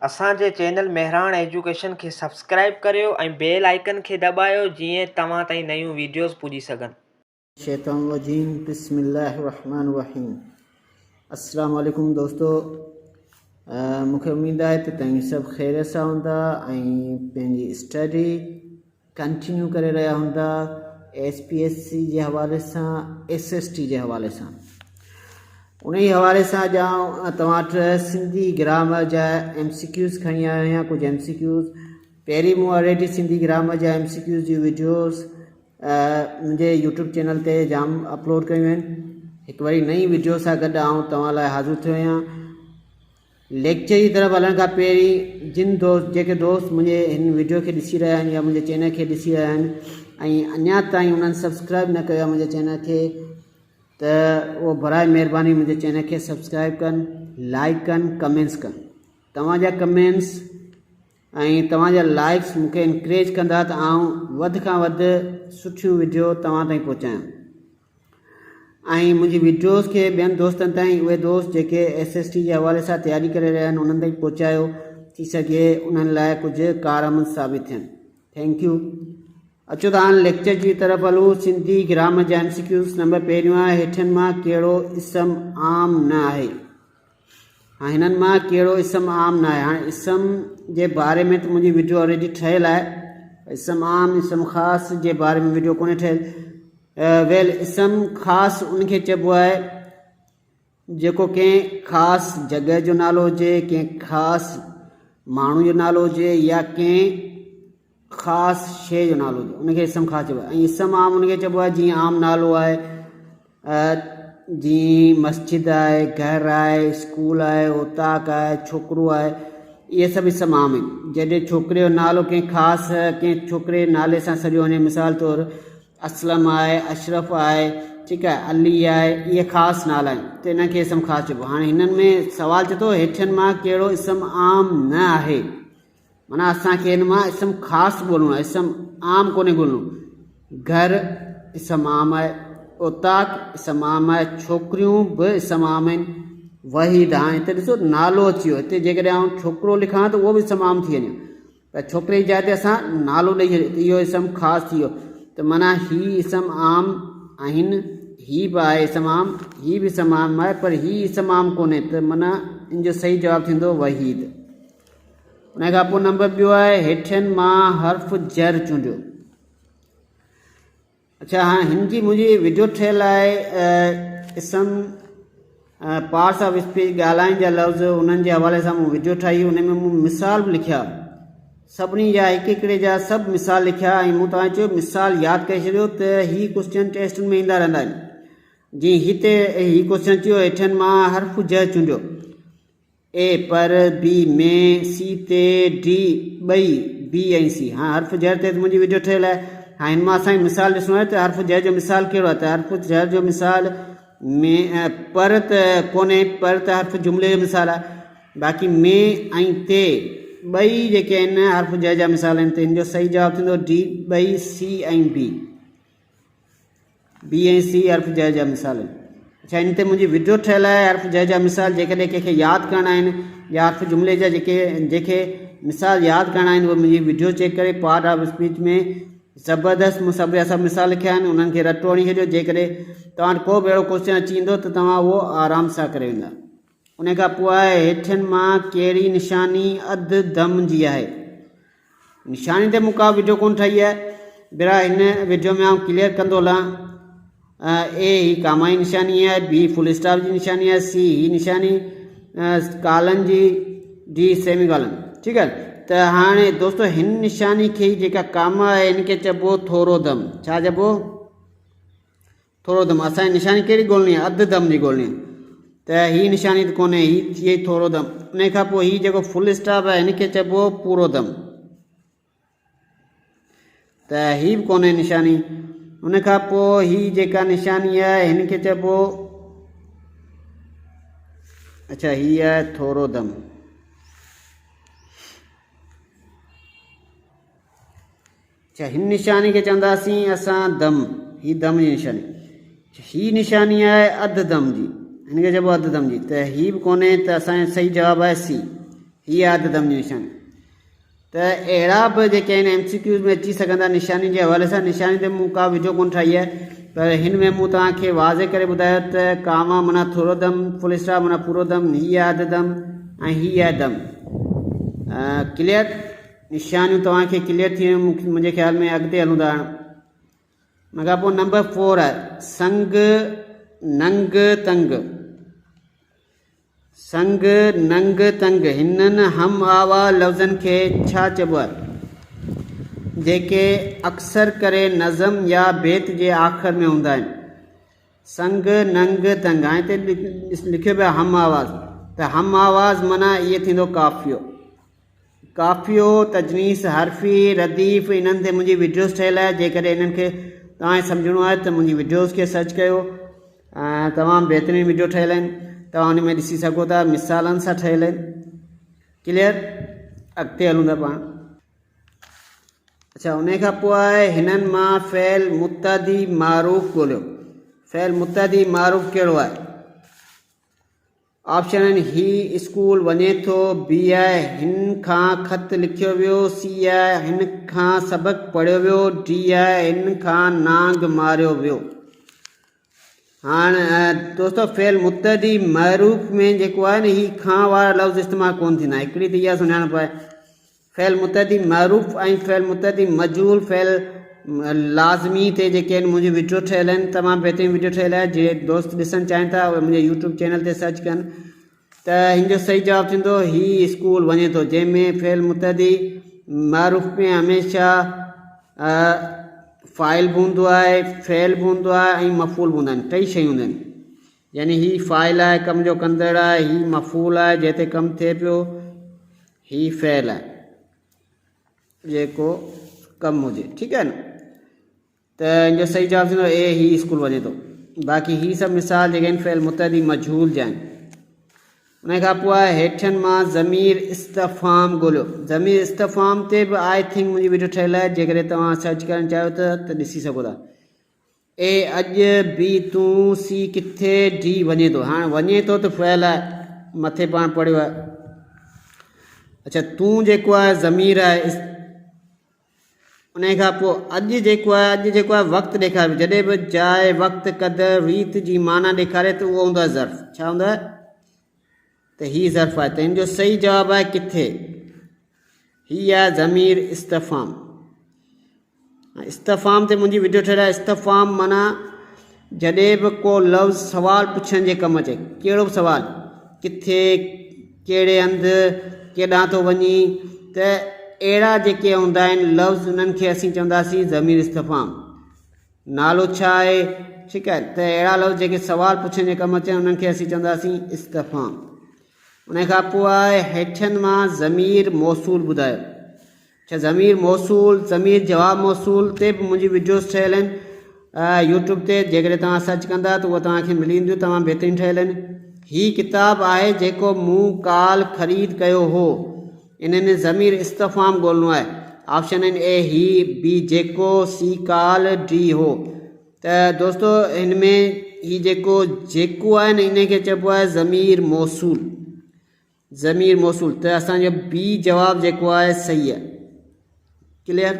असांजे channel Mehran education खे subscribe करियो ऐं बेल आइकन खे दबायो जीअं तव्हां ताईं नयूं वीडियोस पुॼी सघनि। शैतान रजीम बिस्मिल्लाहिर्रहमानिर्रहीम। अस्सलाम वालेकुम दोस्तों, मूंखे उम्मीद है तो तव्हां सब खैर सां हूंदा ऐं पंहिंजी स्टडी कंटिन्यू करे रहा हूंदा SPSC के हवाले से, SST के हवाले से। उन हवाले से तव्हां सिंधी ग्रामर जा MCQs खणी आयो आहियां। कुछ MCQs पहिरीं मूं ऑलरेडी सिंधी ग्रामर जा MCQs जी वीडियोस मुझे यूट्यूब चैनल ते जाम अपलोड कयूं आहिनि। एक बारी नई वीडियो सां गॾु आऊं तव्हां लाइ हाज़िर थियो आहियां। लेक्चर की तरफ़ हलण खां पहिरीं जिन दोस्त मुझे इन वीडियो के ॾिसी रहा आहिनि या मुझे चैनल के ॾिसी रहा आहिनि ऐं अञा ताईं उन्हनि सब्सक्राइब न कयो आहे मुंहिंजे चैनल के, तो वो बराए मेहरबानी मुझे चैनल के सब्सक्राइब कन, लाइक कन, कमेंट्स कन। तव्हांजा कमेंट्स ऐं तव्हांजा लाइक्स मूंखे इनकरेज कंदा त आऊं वधि खां वधि सुठियूं वीडियो तव्हां ताईं पहुचायां ऐं मुंहिंजी वीडियोस के ॿियनि दोस्तनि ताईं, उहे दोस्त जेके SST जे हवाले सां तयारी करे रहिया आहिनि उन्हनि ताईं पहुचायो थी सघे, उन्हनि लाइ कुझु कारआमद साबित थियनि। Thank U. अचो त हाणे लेक्चर की तरफ़ हलूं। सिंधी ग्रामर जा MCQs नंबर पहिरियों आहे, हेठनि मां कहिड़ो इसम आम न आहे। हाँ, हिननि मां कहिड़ो इसम आम न आहे। हाँ, इसम जे बारे में तो मुंहिंजी वीडियो ऑलरेडी ठहियल आहे। इसम आम इसम ख़ास जे बारे में वीडियो कोन्हे ठहियल। वेल, इसम ख़ास उनखे चइबो आहे जेको कंहिं ख़ासि जॻह जो नालो हुजे, कंहिं ख़ासि माण्हू जो नालो हुजे या कंहिं ख़ासि शइ जो नालो हुजे, उनखे इसम ख़ास चइबो आहे। ऐं इसम आम उनखे चइबो आहे जीअं आम नालो आहे, जीअं मस्जिद आहे, घर आहे, स्कूल आहे, उताक आहे, छोकिरो आहे, इहे सभु इसम आम आहिनि। जॾहिं छोकिरे जो नालो कंहिं ख़ासि कंहिं छोकिरे नाले सां सॼो वञे, मिसाल तौरु असलम आहे, अशरफ आहे, ठीकु आहे, अली आहे, इहे ख़ासि नाला आहिनि त इनखे इसम ख़ासि चइबो आहे। हाणे हिननि में सवाल चए थो हेठनि मां कहिड़ो इसम आम न आहे, माना असांखे हिन मां इसम ख़ासि ॻोल्हणो आहे, इसम आम कोन्हे ॻोल्हणो। घर इसम आम आहे, उताक इसम आम आहे, छोकिरियूं बि इसम आम आहिनि। वहीद, हाणे हिते ॾिसो नालो अची वियो, हिते जेकॾहिं आउं छोकिरो लिखां त उहो बि इसम आम थी वञे, त छोकिरे जी जाइ ते असां नालो ॾेई छॾियो त इहो इसम ख़ासि थी वियो। त माना ही इसम आम आहिनि, ही बि आहे इसम आम, ही बि इसम आम आहे, पर ही इसम आम कोन्हे, त माना इन जो सही जवाबु थींदो वहीद। उन खां पोइ नंबर ॿियो आहे हेठनि मां हर्फ़ जर चूंडियो। अच्छा, हाँ, हिन जी मुंहिंजी वीडियो ठहियल आहे इसम पार्ट्स ऑफ स्पीच, ॻाल्हाइण जा लफ़्ज़, उन्हनि जे हवाले सां मूं वीडियो ठाही। उन में मूं मिसाल बि लिखिया, सभिनी जा हिकु हिकिड़े जा सभु मिसाल लिखिया ऐं मूं तव्हांखे चयो मिसाल यादि करे छॾियो त ही क्वेश्चन टेस्ट में ईंदा रहंदा आहिनि। जीअं हिते ही क्वेश्चन चयो हेठनि मां हर्फ़ जर चूंडियो। ए पर, बी में, सी ते, डी ॿई, बी ऐं सी। हाँ, हर्फ़ जर ते मुंहिंजी वीडियो ठहियल आहे। हाँ, हिन मां असांखे मिसाल ॾिसणो आहे त हर्फ़ जर जो मिसाल कहिड़ो आहे। त हर्फ़ जर जो मिसाल में पर त कोन्हे, पर त हर्फ़ जुमिले जो मिसाल आहे। बाक़ी में ऐं ते ॿई जेके आहिनि हर्फ़ जर जा मिसाल आहिनि, त हिन जो सही जवाबु थींदो डी, ॿई, सी ऐं बी। बी ऐं सी हर्फ़ जर जा मिसाल आहिनि। अच्छा, हिन ते मुंहिंजी वीडियो ठहियल आहे हर्फ़ जर जा मिसाल जेकॾहिं कंहिंखे यादि करणा आहिनि या हर्फ़ जुमिले जा जेके मिसाल यादि करणा आहिनि, उहे मुंहिंजी वीडियो चेक करे पार्ट ऑफ स्पीच में ज़बरदस्त मूं सभु सभु मिसाल लिखिया आहिनि, उन्हनि खे रटो हणी छॾियो। जेकॾहिं तव्हां वटि को बि अहिड़ो क्वेश्चन अची वेंदो त तव्हां उहो आराम सां करे वेंदा। उन खां पोइ आहे हेठनि मां कहिड़ी निशानी अधु दम जी आहे। निशानी ते मूं का वीडियो कोन ठाही आहे, बेरा हिन वीडियो में आउं क्लियर कंदो हलां। ए ही कामा जी निशानी है, बी फुल स्टॉप जी निशानी है, सी ही निशानी कालन जी, डी सेमी कालन। ठीकु आहे। त हाणे दोस्तों हिन निशानी खे जेका कामा आहे हिनखे चइबो थोरो दम। छा चइबो? थोरो दम। असांजी निशानी कहिड़ी ॻोल्हणी आहे? अधु दम जी ॻोल्हणी आहे। त ही निशानी त कोन्हे, ही थी वई थोरो दम। उन खां पोइ ही जेको फुल स्टॉप आहे हिनखे चइबो पूरो दम, त ही बि कोन्हे निशानी। उन खां पोइ ही जेका निशानी आहे हिनखे चइबो, अच्छा, ही आहे थोरो दम। अच्छा, हिन निशानी खे चवंदासीं असां दम, ही दम जी निशानी। ही निशानी आहे अधु दम जी, हिनखे चइबो अधु दम जी, त ही बि कोन्हे, त असांजो सही जवाबु आहे सी। हीअ आहे अददम जी निशानी। त अहिड़ा बि जेके आहिनि MCQs में अची सघंदा निशानी जे हवाले सां। निशानी ते मूं का वीडियो कोन ठाही आहे, पर हिन में मूं तव्हांखे वाज़े करे ॿुधायो त कामा माना थोरो दम, फुल स्टॉप माना पूरो दम, हीअ आहे अददम ऐं हीअ आहे दम। क्लियर? निशानियूं तव्हांखे क्लियर थी वियूं मुंहिंजे ख़्याल में। अॻिते हलूं था। हुन खां पोइ नंबर 4 आहे संग नंग तंग। संग नंग तंग हिननि हम आवाज़ लफ़्ज़नि खे छा चइबो आहे, जेके अक्सर करे नज़म या बेत जे आख़िर में हूंदा आहिनि। संग नंग तंग। हाणे हिते लिखियो पियो आहे हम आवाज़। त हम आवाज़ माना इहे थींदो काफ़ियो। काफ़ियो, तजनीस, हरफ़ी, रदीफ़, इन्हनि ते मुंहिंजी वीडियोज़ ठहियल आहे। जेकॾहिं इन्हनि खे तव्हांखे सम्झणो आहे त मुंहिंजी वीडियोज़ खे सर्च कयो। तमामु बहितरीनु वीडियो ठहियल आहिनि, तव्हां हुन में ॾिसी सघो था, मिसालनि सां ठहियल आहिनि। क्लियर? अॻिते हलूं था पाण। अच्छा, उन खां पोइ आहे हिननि मां फ़इल मुतदी मारूफ़ ॻोल्हियो। फ़इल मुतदी मारूफ़ कहिड़ो आहे? ऑप्शन आहिनि ही स्कूल वञे थो, बी आहे हिन खां ख़त लिखियो वियो, सी आहे हिन खां सबक़ु पढ़ियो वियो, डी आहे हिन खां नांग मारियो वियो। हाणे दोस्तो फ़इल मुतदी मारूफ़ में जेको आहे न, ही खां वारा लफ़्ज़ इस्तेमालु कोन थींदा। हिकिड़ी त इहा सुञाणप आहे। फ़इल मुतदी मारूफ़ ऐं फ़इल मुतदी मजहूल, फ़इल लाज़मी ते जेके आहिनि मुंहिंजी वीडियो ठहियल आहिनि, तमामु बहितरीनु वीडियो ठहियल आहे। जे दोस्त ॾिसणु चाहिनि था उहे मुंहिंजे यूट्यूब चैनल ते सर्च कनि। त हिन जो सही जवाबु थींदो ही स्कूल वञे थो, जंहिंमें फ़इल मुतदी मारूफ़ में हमेशह फ़ाइल बि हूंदो आहे, फ़इल बि हूंदो आहे ऐं मफ़ूल बि हूंदा आहिनि। टई शयूं हूंदियूं आहिनि। यानी ही फ़ाइल आहे, कम जो कंदड़ आहे, ही मफ़ूल आहे जंहिं ते कमु थिए पियो, ही फ़इल आहे जेको कमु हुजे। ठीकु आहे न? त हिन जो सही जवाबु थींदो ए ही स्कूल वञे थो। बाक़ी ही सभु मिसाल जेके आहिनि फ़इल मुतदी मजहूल जा आहिनि। उन खां पोइ आहे हेठनि मां ज़मीर इस्तफ़ाम ॻोल्हियो। ज़मीर इस्तफ़ाम ते बि आई थिंक मुंहिंजी वीडियो ठहियल आहे, जेकॾहिं तव्हां सर्च करणु चाहियो त ॾिसी सघो था। ए अॼु, बी तूं, सी किथे, डी वञे थो। हाणे वञे थो त फ़इल आहे, मथे पाण पढ़ियो आहे। अच्छा, तूं जेको आहे ज़मीर आहे। उन खां पोइ अॼु जेको आहे वक़्तु ॾेखारे। जॾहिं बि जाइ, वक़्तु, क़दर, रीत जी माना ॾेखारे त उहो हूंदो आहे ज़र्फ़। छा हूंदो आहे? त ही ज़र्फ़ आहे। त हिन जो सही जवाबु आहे किथे। ही आहे ज़मीर इस्तफ़ाम। इस्तफ़ाम ते मुंहिंजी वीडियो ठहियल आहे। इस्तफ़ाम माना जॾहिं बि को लफ़्ज़ सवाल पुछण जे कमु अचे। कहिड़ो बि सवाल, किथे, कहिड़े हंधि, केॾांहुं थो वञी, त अहिड़ा जेके हूंदा आहिनि लफ़्ज़, उन्हनि खे असीं चवंदासीं ज़मीर इस्तफ़ाम। नालो छा आहे? ठीकु आहे। त अहिड़ा लफ़्ज़ जेके सवाल पुछण जे कमु अचनि, उन्हनि खे असीं चवंदासीं इस्तफ़ाम। उन खां पोइ आहे हेठनि मां ज़मीर मौसूल ॿुधायो। अच्छा, ज़मीर मौसूल, ज़मीर जवाब मौसूल ते बि मुंहिंजी वीडियोज़ ठहियल आहिनि यूट्यूब ते। जेकॾहिं तव्हां सर्च कंदा त उहे तव्हांखे मिली वेंदियूं, तमामु बहितरीनु ठहियल आहिनि। ही किताबु आहे जेको मूं काल ख़रीद कयो हो। इन में ज़मीर इस्तफ़ाम ॻोल्हणो आहे। ऑप्शन आहिनि ए ही, बी जेको, सी काल, डी हो। त दोस्तो हिन में ही जेको आहे न, इन खे चइबो आहे ज़मीर मौसूल। ज़मीर मौसूल। त असांजो बी जवाबु जेको आहे सही आहे। क्लियर?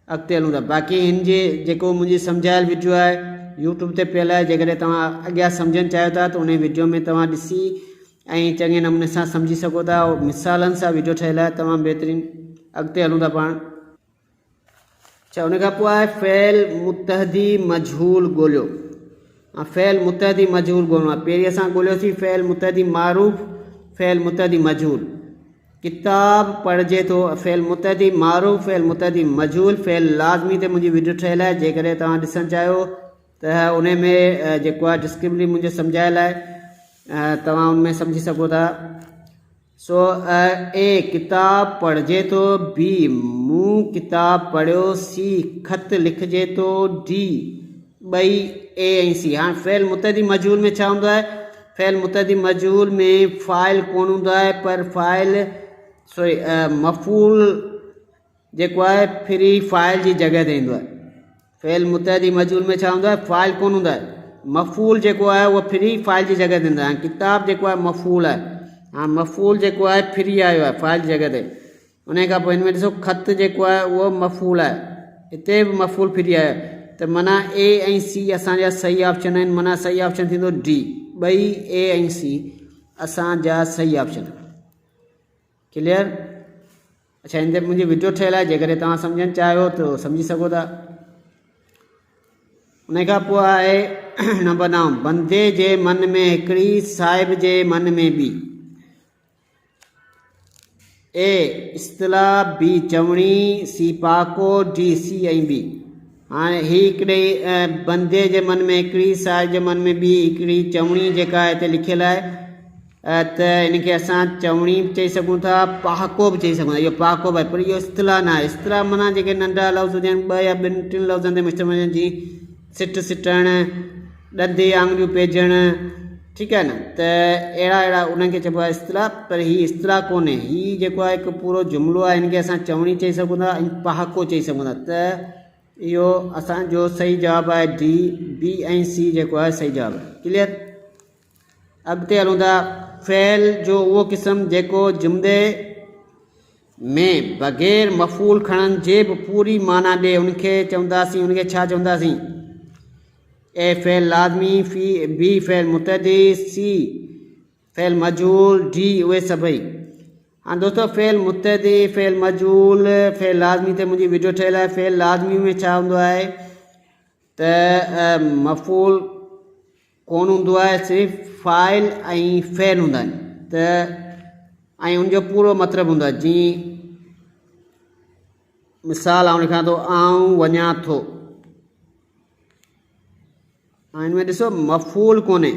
अॻिते हलूं था। बाक़ी हिन जे जेको मुंहिंजी सम्झायल वीडियो आहे यूट्यूब ते पियल आहे, जेकॾहिं तव्हां अॻियां सम्झणु चाहियो था त उन वीडियो में तव्हां ॾिसी ऐं चङे नमूने सां सम्झी सघो था। मिसालनि सां वीडियो ठहियल आहे, तमामु बहितरीनु। अॻिते हलूं था पाण। अच्छा, उन खां पोइ आहे फ़इल मुतहदी मजहूल ॻोल्हियो। फ़इल मुतहदी मजहूल ॻोल्हणो आहे। पहिरीं असां ॻोल्हियोसीं फ़इल मुतहदी मारूफ़, फ़इल मुतहदी मजहूल। किताब पढ़िजे थो, फ़इल मुतहदी मारूफ़, फ़इल मुतहदी मजहूल, फ़इल लाज़मी ते मुंहिंजी वीडियो ठहियल आहे। जेकॾहिं तव्हां ॾिसणु चाहियो त उन में जेको आहे डिस्क्रिप्शन मुंहिंजो सम्झायल आहे, तव्हां उन में सम्झी सघो था। सो ए किताब पढ़िजे थो, बी मूं किताब पढ़ियो, सी ख़त लिखिजे थो, डी ॿई ए ऐं सी। हाणे फ़इल मुतहदी मजहूल में छा हूंदो आहे? फ़इल मुतहदी मजहूल में फ़ाइल कोन हूंदो आहे, पर मफ़ूल जेको आहे फ्री फ़ाइल जी जॻह ते ईंदो आहे। फ़इल मुतहदी मजहूल में छा हूंदो आहे? फ़ाइल कोन हूंदो आहे। मफ़ूल जेको आहे उहो फ्री फ़ाइल जी जॻह ते ईंदो आहे। किताब जेको आहे मफ़ूल आहे। हाँ मफ़ूल जेको आहे फ्री आयो आहे फ़ाइल जॻह ते। उन खां पोइ हिन में ॾिसो ख़त जेको आहे उहो मफ़ूल आहे, हिते बि मफ़ूल फ्री आहे। त माना ए ऐं सी असांजा सही ऑप्शन आहिनि, माना सही ऑप्शन थींदो डी। ॿई ए ऐं सी असांजा सही ऑप्शन। क्लियर? अच्छा, हिन ते मुंहिंजी वीडियो ठहियलु आहे, जेकॾहिं तव्हां सम्झणु चाहियो त सम्झी सघो था। उन खां पोइ आहे नंबर 9, बंदे जे मन में हिकिड़ी साहिब जे मन में बि। ए इस्तलाह, बी चवणी, सी पाको, डी सी ऐं बी। हाणे ही हिकिड़े बंदे जे मन में हिकिड़ी, साहिब जे मन में बि हिकिड़ी, चवणी जेका आहे हिते लिखियलु आहे त इनखे असां चवणी बि चई सघूं था, पहाको बि चई सघूं था। इहो पहाको बि आहे, पर इहो इस्तलाह न आहे। इस्तलाह माना जेके नंढा लफ़्ज़ हुजनि, 2 या 2-3 लफ़्ज़नि ते मुश्तमिल हुजनि, जीअं सिट सिटणु, ॾंदे आङुरियूं पेजणु, ठीकु आहे न, त अहिड़ा उन्हनि खे चइबो आहे इस्तलाह। पर हीअ इस्तलाह कोन्हे, हीअ जेको आहे हिकु पूरो जुमिलो आहे, हिनखे असां चवणी चई सघूं था ऐं पहाको चई सघूं था। त इहो असांजो सही जवाबु आहे डी, बी ऐं सी जेको आहे सही जवाबु आहे। क्लियर? अॻिते हलूं था। फ़ेल जो उहो क़िस्म जेको जुमिले में बग़ैर मफ़ूल खणण जे बि पूरी माना ॾिए, उनखे चवंदासीं, उनखे छा चवंदासीं? ए फ़ेल लाज़मी, बी फ़ेल मुतअद्दी, सी फ़ेल मजहूल, डी उहे सभई। हाँ दोस्तों, फ़ेल मुतअद्दी, फ़ेल मजहूल, फ़ेल लाज़मी ते मुंहिंजी वीडियो ठहियलु आहे। फ़ेल लाज़मी में छा हूंदो आहे त मफ़ूल कोन हूंदो आहे, सिर्फ़ु फ़ाइल ऐं फ़ेल हूंदा आहिनि, त ऐं उनजो पूरो मतिलबु हूंदो आहे। जीअं मिसाल आउं लिखां थो, आउं वञा थो। हिन में ॾिसो मफ़ूल कोन्हे,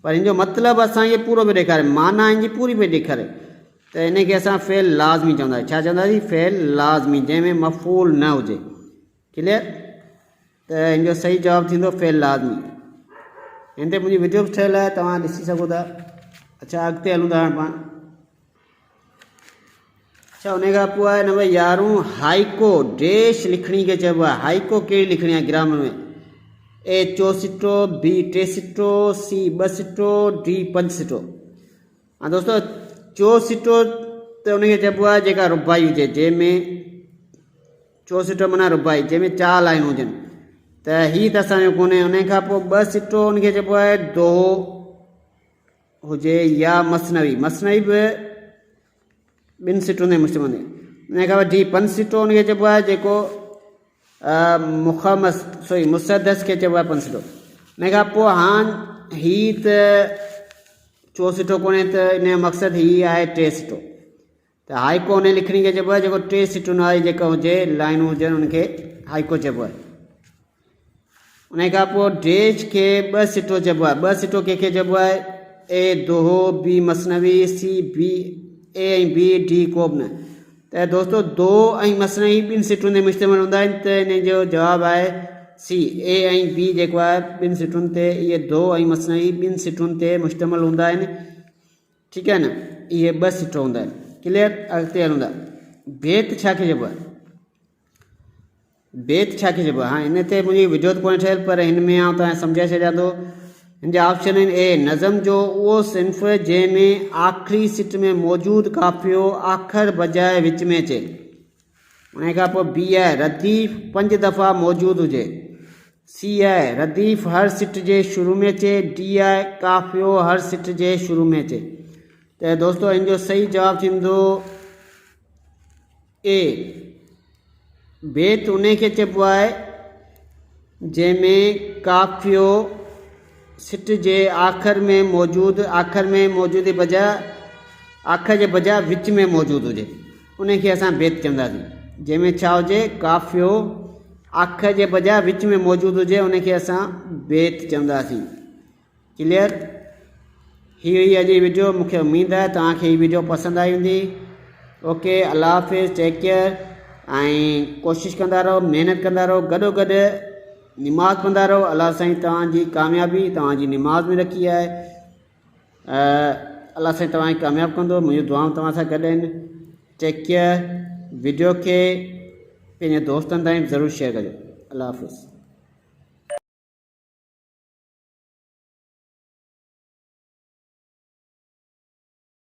पर हिन जो मतिलबु असांखे पूरो पियो ॾेखारे, माना हिन जी पूरी पई ॾेखारे। त हिनखे असां फ़ेल लाज़मी चवंदासीं। छा चवंदासीं? फ़ेल लाज़मी, जंहिंमें मफ़ूल न हुजे। क्लियर? त हिन जो सही जवाबु थींदो फ़ेल लाज़मी। हिन ते मुंहिंजी वीडियो बि ठहियलु आहे, तव्हां ॾिसी सघो था। अच्छा, अॻिते हलूं था हाणे पाण। अच्छा, उन खां पोइ आहे नंबर 11, हाइको डैश लिखणी खे चइबो आहे। हाइको कहिड़ी लिखणी आहे ग्रामर में? ए 4 सिटो, बी 3 सिटो, सी 2 सिटो, डी 5 सिटो। हाँ दोस्तों, 4 सिटो त उनखे चइबो आहे जेका रुबाई हुजे, जंहिंमें 4 सिटो माना रुबाई, जंहिंमें 4 लाइनूं हुजनि। त हीअ त असांजो कोन्हे। उन खां पोइ 2 सिटो उनखे चइबो आहे दोहो हुजे या मसनवी। मसनवी बि 2 सिटुनि ते मुश्तमिल आहे। उन खां पोइ डी 5 सिटो उनखे चइबो आहे जेको मुसदस खे चइबो आहे 5 सिटो। उन खां पोइ हाणे हीअ त 4 सिटो कोन्हे, त इन जो मक़सदु हीअ आहे 3 सिटो। त हाइको उन लिखणी खे चइबो आहे जेको 3 सिटुनि वारी जेका हुजे, लाइनूं हुजनि, उनखे हाइको चइबो आहे। उन खां पोइ डैश खे 2 सिटो चइबो आहे। 2 सिटो कंहिंखे चइबो आहे? ए दोहो, बी मसनवी, सी बी ए ऐं बी, डी को बि न। त दोस्तों, दो ऐं मसनवी 2 सिटुनि ते मुश्तमिल हूंदा आहिनि, त इन जो जवाबु आहे सी। ए ऐं बी जेको आहे 2 सिटुनि ते, इहे दो ऐं मसनवी 2 सिटुनि ते मुश्तमिल हूंदा आहिनि। ठीकु आहे न? इहे 2 सिटो हूंदा आहिनि। क्लियर? अॻिते हलूं था। बेत छा खे चइबो आहे? बेत छा खे चइबो आहे? हाँ, हिन ते मुंहिंजी वीडियो त कोन्हे ठहियलु, पर हिन में आउं तव्हां सम्झाए छॾियां थो। हिन जा ऑप्शन आहिनि। ए नज़म जो उहो सिन्फ़ जंहिंमें आख़िरी सिट में मौजूदु काफ़ियो आख़िर बजाए विच में अचे। उन खां पोइ बी आहे रदीफ़ 5 दफ़ा मौजूदु हुजे। सी आहे रदीफ़ हर सिट जे शुरू में अचे। डी आहे काफ़ियो हर सिट जे शुरू में अचे। त दोस्तों, हिन जो सही जवाबु थींदो ए। बेत उन खे चइबो आहे जंहिंमें काफ़ियो सिट जे आख़िर में मौजूदु बजाए आख़िर जे बजाए विच में मौजूदु हुजे, उन खे असां बेत चवंदासीं। जंहिंमें छा हुजे? काफ़ियो आख़िर जे बजाए विच में मौजूदु हुजे, उन खे असां बेत चवंदासीं। क्लियर? हीअ हुई अॼु जी वीडियो। मूंखे उमेदु आहे तव्हांखे हीअ वीडियो पसंदि आई हूंदी। ओके, अल्लाह हाफ़िज़, टेक केयर। ऐं कोशिशि कंदा रहो, महिनत कंदा रहो, गॾोगॾु निमाज़ पढ़ंदा रहो। अल्लाह साईं तव्हांजी कामयाबी तव्हांजी निमाज़ में रखी आहे। अल्लाह साईं तव्हांखे कामयाबु कंदो। मुंहिंजूं दुआऊं तव्हां सां गॾु आहिनि। Tech care. वीडियो खे पंहिंजे दोस्तनि ताईं ज़रूरु शेयर कजो। अल्लाह हाफ़िज़।